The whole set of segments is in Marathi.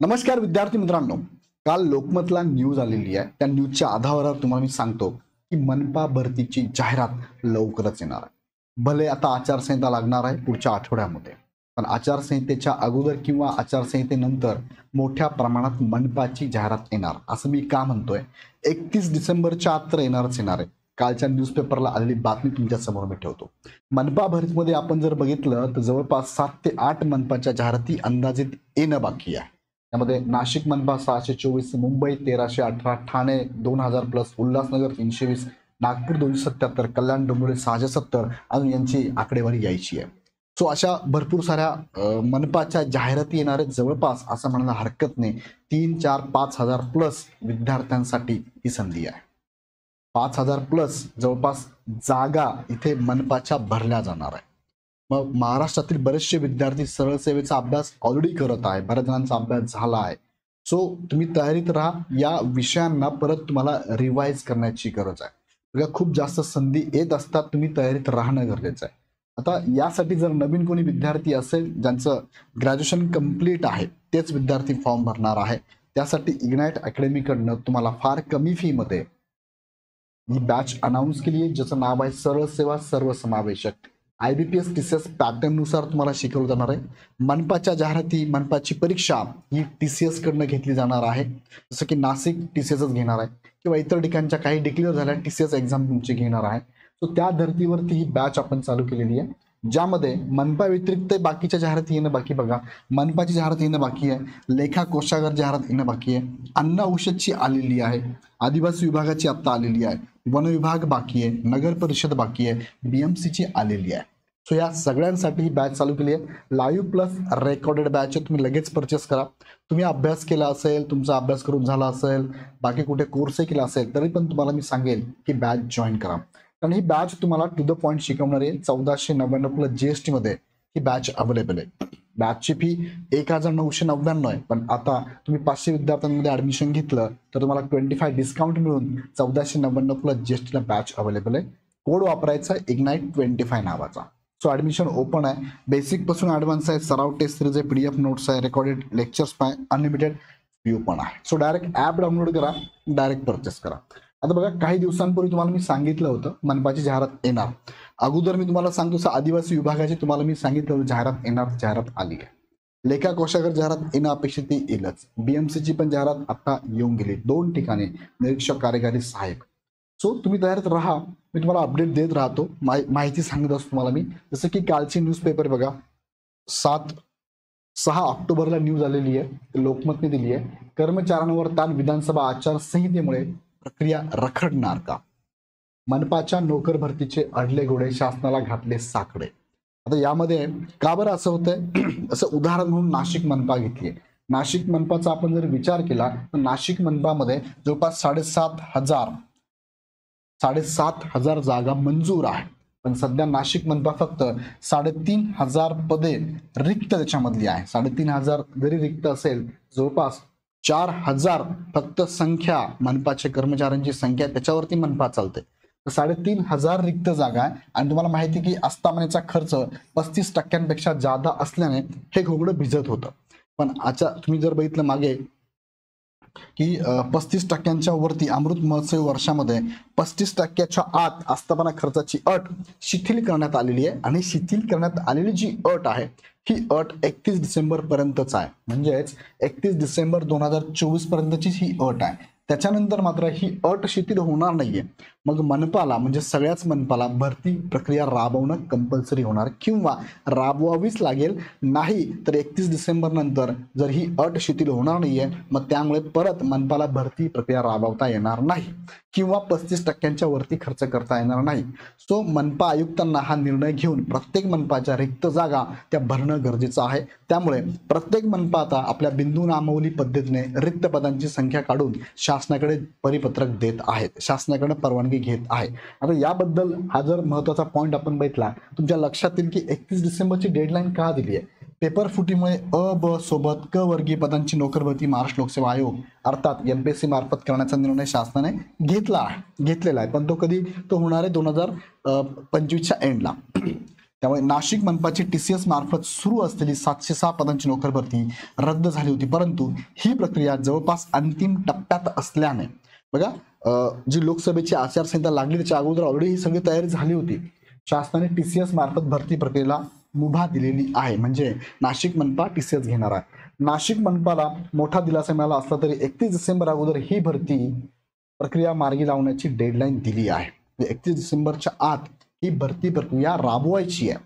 नमस्कार विद्यार्थी मित्रांनो. काल लोकमतला न्यूज आलेली आहे. त्या न्यूजच्या आधारावर तुम्हाला मी सांगतो की मनपा भरतीची जाहिरात लवकरच येणार आहे. भले आता आचारसंहिता लागणार आहे पुढच्या आठवड्यामध्ये, पण आचारसंहितेच्या अगोदर किंवा आचारसंहितेनंतर मोठ्या प्रमाणात मनपाची जाहिरात येणार असं मी का म्हणतोय. 31 डिसेंबरच्या आत तर येणारच येणार आहे. कालच्या न्यूजपेपरला आलेली बातमी तुमच्या समोर मी ठेवतो. मनपा भरतीमध्ये आपण जर बघितलं तर जवळपास 7 ते 8 मनपाच्या जाहिराती अंदाजित येणं बाकी आहे. त्यामध्ये नाशिक मनपा 624, मुंबई 1318, ठाणे 2000+, उल्हासनगर 320, नागपूर 277, कल्याण डोंबिवली 670 अजून यांची आकडेवारी यायची आहे. सो अशा भरपूर साऱ्या मनपाच्या जाहिराती येणारे जवळपास असं म्हणायला हरकत नाही 3, 4, 5 हजार+ विद्यार्थ्यांसाठी ही संधी आहे. 5,000+ जवळपास जागा इथे मनपाच्या भरल्या जाणार आहे. मग महाराष्ट्रातील बरेचसे विद्यार्थी सरळ सेवेचा अभ्यास ऑलरेडी करत आहे. बऱ्याच जणांचा अभ्यास झाला आहे. सो तुम्ही तयारीत राहा. या विषयांना परत तुम्हाला रिवाइज करण्याची गरज आहे. बघा खूप जास्त संधी येत असतात. तुम्ही तयारीत राहणं गरजेचं आहे. आता यासाठी जर नवीन कोणी विद्यार्थी असेल ज्यांचं ग्रॅज्युएशन कंप्लीट आहे तेच विद्यार्थी फॉर्म भरणार आहे. त्यासाठी इग्नाइट अकॅडमीकडनं तुम्हाला फार कमी फीमध्ये ही बॅच अनाऊन्स केली आहे, ज्याचं नाव आहे सरळ सेवा सर्वसमावेशक. IBPS TCS पॅटर्ननुसार तुम्हाला शिकवलं जाणार आहे. मनपाच्या जाहिराती, मनपाची परीक्षा ही TCS कडनं घेतली जाणार आहे. जसं की नाशिक TCSच घेणार आहे किंवा इतर ठिकाणच्या काही डिक्लेअर झाल्या TCS एक्झाम तुमची घेणार आहे. सो त्या धर्तीवरती ही बॅच आपण चालू केलेली आहे, ज्यामध्ये मनपा व्यतिरिक्त बाकीच्या जाहिराती येणं बाकी. बघा मनपाची जाहिरात येणं बाकी आहे, लेखा कोषागार जाहिरात येणं बाकी आहे, अन्न औषधची आलेली आहे, आदिवासी विभागाची आत्ता आलेली आहे, वन विभाग बाकी आहे, नगर परिषद बाकी आहे, BMCची आलेली आहे. सो या सगळ्यांसाठी ही बॅच चालू केली आहे. लाईव्ह प्लस रेकॉर्डेड बॅच आहे. तुम्ही लगेच परचेस करा. तुम्ही अभ्यास केला असेल, तुमचा अभ्यास करून झाला असेल, बाकी कुठे कोर्सही केला असेल तरी पण तुम्हाला मी सांगेल की बॅच जॉईन करा. कारण ही बॅच तुम्हाला टू द पॉईंट शिकवणार आहे. 1499+ GST मध्ये ही बॅच अवेलेबल आहे. बॅचची फी 1999 आहे, पण आता तुम्ही 500 विद्यार्थ्यांमध्ये ऍडमिशन घेतलं तर तुम्हाला 25 डिस्काउंट मिळून 1499+ GST ला बॅच अवेलेबल आहे. कोड वापरायचा IGNITE25 नावाचा. सो ऍडमिशन ओपन आहे. बेसिक पासून ऍडव्हान्स आहे. सराव टेस्ट सिरीज आहे, PDF नोट्स आहे, रेकॉर्डेड लेक्चर्स आहे, अनलिमिटेड व्ह्यू पण आहे. सो डायरेक्ट ॲप डाउनलोड करा, डायरेक्ट परचेस करा. आता बघा काही दिवसांपूर्वी तुम्हाला मी सांगितलं होतं मनपाची जाहिरात येणार. अगोदर मी तुम्हाला सांगतो आदिवासी विभागाची तुम्हाला मी सांगितलं होतं जाहिरात येणार, जाहिरात आली आहे. लेखा कोषागार जाहिरात येणं अपेक्षित ती येईलच. BMCची पण जाहिरात आता येऊन गेली 2 ठिकाणी, निरीक्षक कार्यकारी सहाय्यक. सो तुम्ही तयारीत राहा. मी तुम्हाला अपडेट देत राहतो, माहिती सांगत असतो तुम्हाला मी. जसं की कालची न्यूजपेपर बघा, 6 ऑक्टोबरला न्यूज आलेली आहे, लोकमतने दिली आहे. कर्मचाऱ्यांवर ताण, विधानसभा आचारसंहितेमुळे प्रक्रिया रखडणार का? मनपाच्या नोकर भरतीचे अडले घोडे, शासनाला घातले साकडे. आता यामध्ये का बरं असं होतंय असं उदाहरण म्हणून नाशिक मनपा घेतली. नाशिक मनपाचा आपण जर विचार केला तर नाशिक मनपामध्ये जवळपास 7,500 जागा मंजूर आहे. पण सध्या नाशिक मनपा फक्त 3,500 पदे रिक्त त्याच्यामधली आहे. 3,500 जरी रिक्त असेल, जवळपास 4,000 फक्त संख्या, मनपाच्या कर्मचाऱ्यांची संख्या त्याच्यावरती मनपा चालते. 3,500 रिक्त जागा आहे. आणि तुम्हाला माहिती की आस्थापनेचा खर्च 35% जादा असल्याने हे घोगडं भिजत होतं. पण आता तुम्ही जर बघितलं मागे की 35% वरती अमृत महोत्सवी वर्षामध्ये 35% आत आस्थापना खर्चाची अट शिथिल करण्यात आलेली आहे. आणि शिथिल करण्यात आलेली जी अट आहे ही अट 31 डिसेंबर पर्यंतच आहे. म्हणजेच 31 डिसेंबर 2024 पर्यंतची ही अट आहे. त्याच्यानंतर मात्र ही अट शिथिल होणार नाहीये. मग मनपाला म्हणजे सगळ्याच मनपाला भरती प्रक्रिया राबवणं कंपल्सरी होणार किंवा राबवावीच लागेल. नाही तर 31 डिसेंबर नंतर जर ही अट शिथिल होणार नाहीये, मग त्यामुळे परत मनपाला भरती प्रक्रिया राबवता येणार नाही किंवा 35% वरती खर्च करता येणार नाही. सो मनपा आयुक्तांना हा निर्णय घेऊन प्रत्येक मनपाच्या रिक्त जागा त्या भरणं गरजेचं आहे. त्यामुळे प्रत्येक मनपा आता आपल्या बिंदू नामावली पद्धतीने रिक्त पदांची संख्या काढून शासनाकडे परिपत्रक देत आहेत, शासनाकडे परवानगी घेत आहे. आता याबद्दल हा जर महत्वाचा पॉईंट आपण बघितला, तुमच्या लक्षात येईल की 31 डिसेंबरची डेडलाईन का दिली आहे. पेपर फुटीमुळे ब सोबत क वर्गीय पदांची नोकर भरती महाराष्ट्र लोकसेवा आयोग अर्थात MPSC मार्फत करण्याचा निर्णय शासनाने घेतलेला आहे. पण तो कधी होणार आहे 2025च्या एंडला. त्यामुळे नाशिक मनपाची TCS मार्फत सुरू असलेली 706 पदांची नोकर भरती रद्द झाली होती, परंतु ही प्रक्रिया जवळपास अंतिम टप्प्यात असल्याने बघा जी लोकसभेची आचारसंहिता लागली त्याच्या अगोदर ऑलरेडी ही सगळी तयारी झाली होती. शासनाने TCS मार्फत भरती प्रक्रियेला मुभा दिलेली आहे. म्हणजे नाशिक मनपा TCS घेणार आहे. नाशिक मनपाला मोठा दिलासा मिळाला असला तरी 31 डिसेंबर अगोदर ही भरती प्रक्रिया मार्गी लावण्याची डेडलाईन दिली आहे. 31 डिसेंबरच्या आत ही भरती प्रक्रिया राबवायची आहे.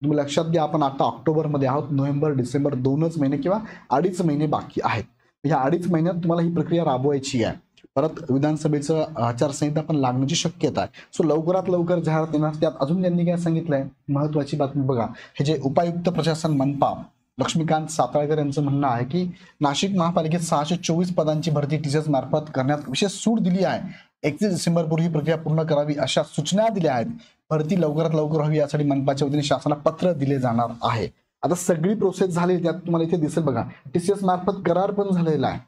तुम्ही लक्षात घ्या, आपण आता ऑक्टोबरमध्ये आहोत. नोव्हेंबर डिसेंबर 2च महिने किंवा 2.5 महिने बाकी आहेत. या 2.5 महिन्यात तुम्हाला ही प्रक्रिया राबवायची आहे. परत विधानसभेचं आचारसंहिता पण लागण्याची शक्यता आहे. सो लवकरात लवकर जाहिरात येणार. त्यात अजून त्यांनी काय सांगितलंय महत्वाची बातमी बघा. हे जे उपायुक्त प्रशासन मनपा लक्ष्मीकांत साताळकर यांचं म्हणणं आहे की नाशिक महापालिकेत 624 पदांची भरती TCS मार्फत करण्यात विशेष सूट दिली आहे. 31 डिसेंबर पूर्वी प्रक्रिया पूर्ण करावी अशा सूचना दिल्या आहेत. भरती लवकरात लवकर व्हावी यासाठी मनपाच्या वतीने शासनाला पत्र दिले जाणार आहे. आता सगळी प्रोसेस झाली. त्यात तुम्हाला इथे दिसेल बघा, TCS मार्फत करार पण झालेला आहे.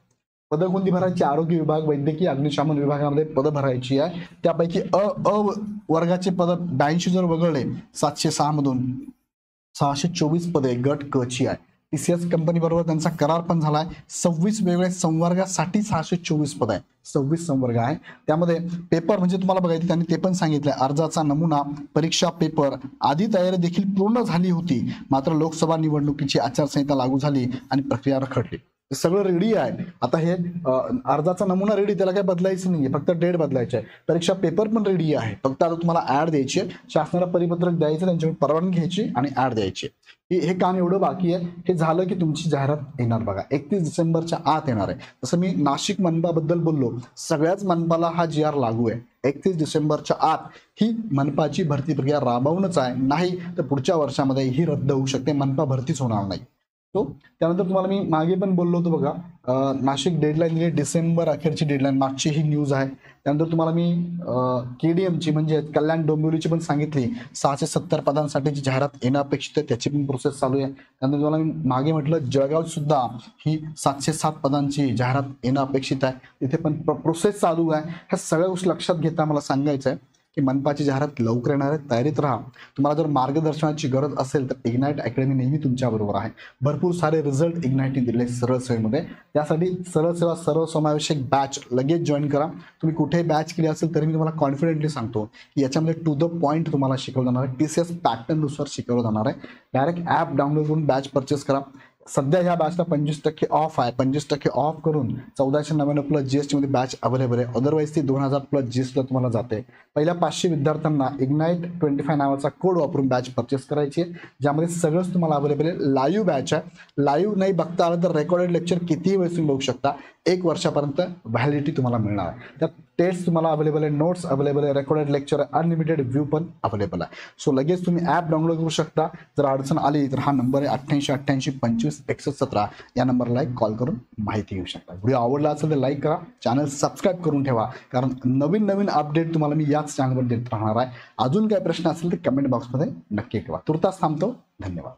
पदं कोणती भरायची? आरोग्य विभाग, वैद्यकीय, अग्निशमन विभागामध्ये पदं भरायची आहे. त्यापैकी अ वर्गाचे पद 82 जर वगळले 706 मधून 624 पदे गट क ची आहे. TCS कंपनी बरोबर त्यांचा करार पण झालाय. 26 वेगवेगळ्या संवर्गासाठी 624 पद आहे. 26 संवर्ग आहे. त्यामध्ये पेपर म्हणजे तुम्हाला बघायचं त्यांनी ते पण सांगितलंय. अर्जाचा नमुना, परीक्षा पेपर आदी तयारी देखील पूर्ण झाली होती. मात्र लोकसभा निवडणुकीची आचारसंहिता लागू झाली आणि प्रक्रिया रखडली. सगळं रेडी आहे. आता हे अर्जाचा नमुना रेडी, त्याला काय बदलायचं नाहीये, फक्त डेट बदलायची आहे. परीक्षा पेपर पण रेडी आहे. फक्त आता तुम्हाला ऍड द्यायची आहे. शासनाला परिपत्रक द्यायचं, त्यांच्याकडून परवानगी घ्यायची आणि ऍड द्यायची. हे काम एवढं बाकी आहे. हे झालं की तुमची जाहिरात येणार बघा. 31 डिसेंबरच्या आत येणार आहे. जसं मी नाशिक मनपाबद्दल बोललो, सगळ्याच मनपाला हा GR लागू आहे. 31 डिसेंबरच्या आत ही मनपाची भरती प्रक्रिया राबवणच आहे. नाही तर पुढच्या वर्षामध्ये ही रद्द होऊ शकते. मनपा भरतीच होणार नाही. तो त्यानंतर तुम्हाला मी मागे पण बोललो होतो बघा, नाशिक डेडलाईन दिली डिसेंबर अखेरची डेडलाईन. मागची ही न्यूज आहे. त्यानंतर तुम्हाला मी KDMची म्हणजे कल्याण डोंबिवलीची पण सांगितली. 670 पदांसाठीची जाहिरात येणं अपेक्षित आहे. त्याची पण प्रोसेस चालू आहे. त्यानंतर तुम्हाला मी मागे म्हटलं जळगाव सुद्धा ही 707 पदांची जाहिरात येणं अपेक्षित आहे. तिथे पण प्रोसेस चालू आहे. ह्या सगळ्या गोष्टी लक्षात घेता मला सांगायचं आहे की मनपाची जाहिरात लवकर येणार आहे. तयारीत राहा. तुम्हाला जर मार्गदर्शनाची गरज असेल तर इग्नाइट अकॅडमी नेहमी तुमच्याबरोबर आहे. भरपूर सारे रिझल्ट इग्नाइटने दिले सरळ सेवेमध्ये. त्यासाठी सरळ सेवा सर्वसमावेशक बॅच लगेच जॉईन करा. तुम्ही कुठेही बॅच केली असेल तरी मी तुम्हाला कॉन्फिडेंटली सांगतो की याच्यामध्ये टू द पॉईंट तुम्हाला शिकवलं जाणार आहे. TCS पॅटर्ननुसार शिकवलं जाणार आहे. डायरेक्ट ॲप डाउनलोड करून बॅच परचेस करा. सध्या ह्या बॅचला 25% ऑफ आहे. 25% ऑफ करून 1499 प्लस GST मध्ये बॅच अवेलेबल आहे. अदरवाईज ती 2000 प्लस GST तुम्हाला जाते. पहिल्या 500 विद्यार्थ्यांना इग्नाइट 25 नावाचा कोड वापरून बॅच परचेस करायची आहे, ज्यामध्ये सगळंच तुम्हाला अवेलेबल आहे. लाईव्ह बॅच आहे. लाईव्ह नाही बघता आलं तर रेकॉर्डेड लेक्चर कितीही वेळेस तुम्ही बघू शकता. 1 वर्षापर्यंत व्हॅलिडिटी तुम्हाला मिळणार आहे. त्यात टेस्ट तुम्हाला अवेलेबल आहे, नोट्स अवेलेबल आहे, रेकॉर्डेड लेक्चर आहे, अनलिमिटेड व्ह्यू पण अवेलेबल आहे. सो लगेच तुम्ही ॲप डाउनलोड करू शकता. जर अडचण आली तर हा नंबर आहे 8888 25 117. या नंबरला कॉल करून माहिती घेऊ शकता. व्हिडिओ आवडला असेल तर लाईक करा, चॅनल सबस्क्राईब करून ठेवा, कारण नवीन नवीन अपडेट तुम्हाला मी याच चॅनलवर देत राहणार आहे. अजून काय प्रश्न असेल तर कमेंट बॉक्समध्ये नक्की कळवा. तुर्तास थांबतो. धन्यवाद.